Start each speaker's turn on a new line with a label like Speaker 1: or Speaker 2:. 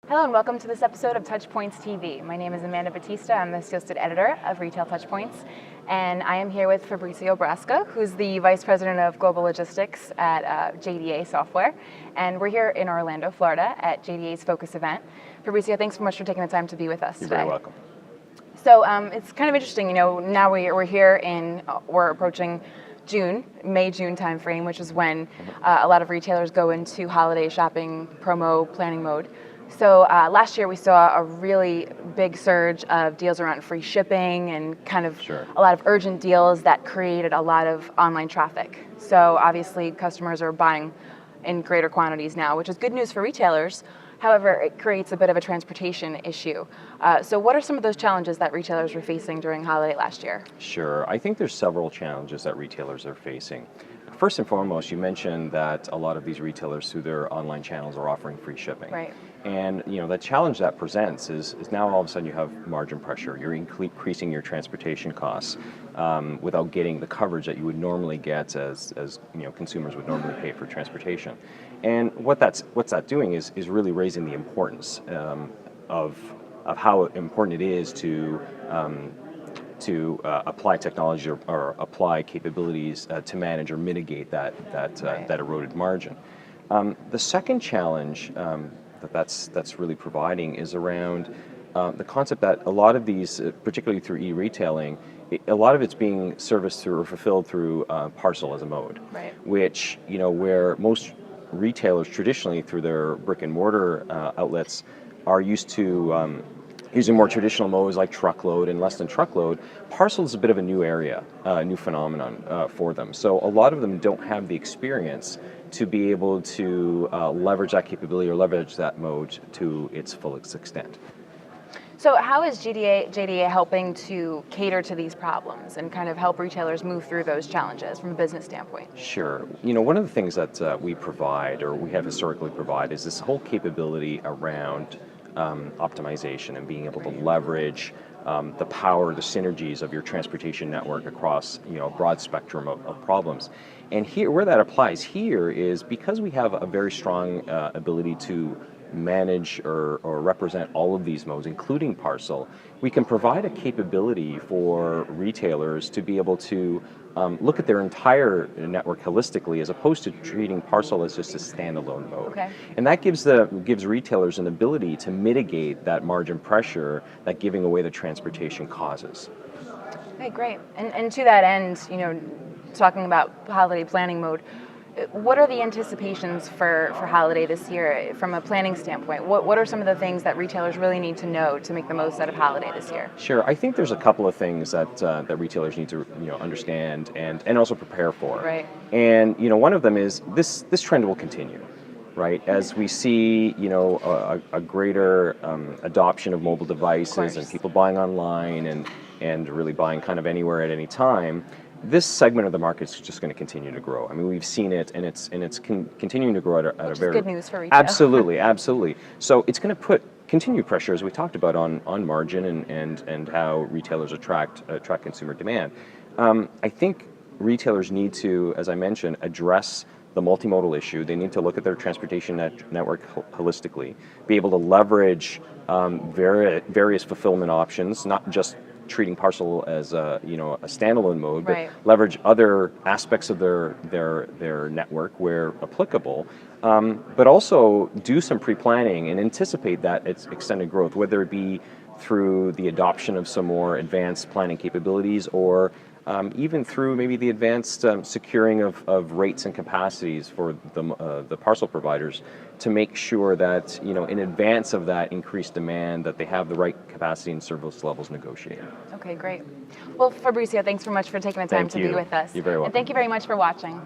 Speaker 1: Hello and welcome to this episode of TouchPoints TV. My name is Amanda Batista. I'm the associate editor of Retail TouchPoints, and I am here with Fabrizio Brasca, who's the Vice President of Global Logistics at JDA Software, and we're here in Orlando, Florida at JDA's Focus event. Fabrizio, thanks so much for taking the time to be with us today.
Speaker 2: You're very welcome.
Speaker 1: So it's kind of interesting, now we're here we're approaching May-June timeframe, which is when a lot of retailers go into holiday shopping promo planning mode. So last year we saw a really big surge of deals around free shipping and kind of a lot of urgent deals that created a lot of online traffic. So obviously customers are buying in greater quantities now, which is good news for retailers. However, it creates a bit of a transportation issue. So what are some of those challenges that retailers were facing during holiday last year?
Speaker 2: Sure. I think there's several challenges that retailers are facing. First and foremost, you mentioned that a lot of these retailers through their online channels are offering free shipping.
Speaker 1: Right.
Speaker 2: And the challenge that presents is now all of a sudden you have margin pressure. You're increasing your transportation costs without getting the coverage that you would normally get as consumers would normally pay for transportation. And what that's doing is really raising the importance of how important it is to apply technology or apply capabilities to manage or mitigate that eroded margin. The second challenge that's really providing is around the concept that a lot of these, particularly through e-retailing, a lot of it's being serviced through or fulfilled through parcel as a mode,
Speaker 1: right.
Speaker 2: Which where most retailers traditionally through their brick and mortar outlets are used to using more traditional modes like truckload and less than truckload. Parcel is a bit of a new area, new phenomenon for them. So a lot of them don't have the experience to be able to leverage that capability or leverage that mode to its fullest extent.
Speaker 1: So how is JDA helping to cater to these problems and kind of help retailers move through those challenges from a business standpoint?
Speaker 2: Sure. One of the things that we provide, or we have historically provided, is this whole capability around optimization and being able to leverage the power, the synergies of your transportation network across a broad spectrum of problems. And here, where that applies here is because we have a very strong ability to manage or represent all of these modes, including parcel, we can provide a capability for retailers to be able to look at their entire network holistically as opposed to treating parcel as just a standalone mode.
Speaker 1: Okay.
Speaker 2: And that gives retailers an ability to mitigate that margin pressure that giving away the transportation causes.
Speaker 1: Okay, great. And to that end, talking about holiday planning mode, what are the anticipations for holiday this year from a planning standpoint? What are some of the things that retailers really need to know to make the most out of holiday this year?
Speaker 2: Sure, I think there's a couple of things that retailers need to understand and also prepare for.
Speaker 1: Right.
Speaker 2: And one of them is this trend will continue, right? As we see a greater adoption of mobile devices and people buying online and really buying kind of anywhere at any time. This segment of the market is just going to continue to grow. I mean, we've seen it, and it's continuing to grow at a very
Speaker 1: good news for retail.
Speaker 2: Absolutely. So it's going to put continued pressure, as we talked about, on margin and how retailers attract consumer demand. I think retailers need to, as I mentioned, address the multimodal issue. They need to look at their transportation network holistically, be able to leverage various fulfillment options, not just treating parcel as a standalone mode, but leverage other aspects of their network where applicable, but also do some pre-planning and anticipate that it's extended growth, whether it be through the adoption of some more advanced planning capabilities or even through maybe the advanced securing of rates and capacities for the parcel providers to make sure that in advance of that increased demand that they have the right capacity and service levels negotiated.
Speaker 1: Okay, great. Well, Fabrizio, thanks so much for taking the time to be with us.
Speaker 2: You're very welcome.
Speaker 1: And thank you very much for watching.